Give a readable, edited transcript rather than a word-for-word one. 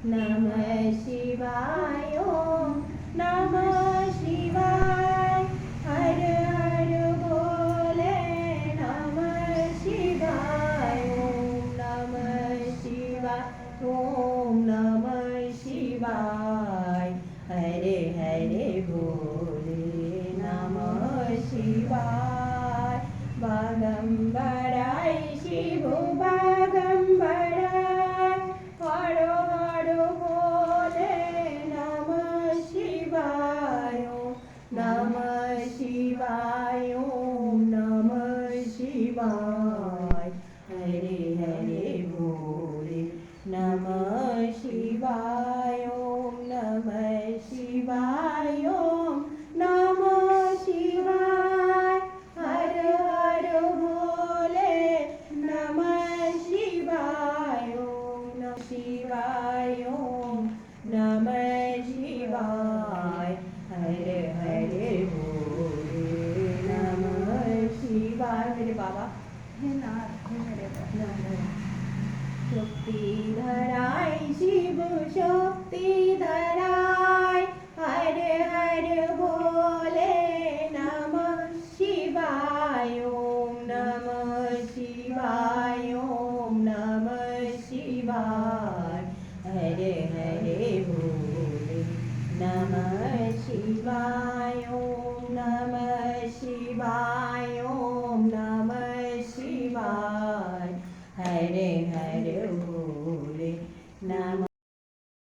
नमः शिवाय ओम नमः शिवाय हर हर बोले नमः शिवाय ओम नमः शिवाय ओम नमः शिवाय हरे हरे बोले नमः शिवाय भागम बड़ाई शिवो भागम बड़ाई हरो हरो बोले नमः शिवाय ओम नमः शिवाय ओम नमः शिवाय हरे हरे बोले नमः शिवाय ओम नमः शिवाय ओम नमः शिवाय हर हर बोले नमः शिवाय ओम नमः शिवाय ओम नमः शिवाय हरे हरे बोले नमः शिवाय मेरे बाबा है ना मेरे बाबा शुक्ति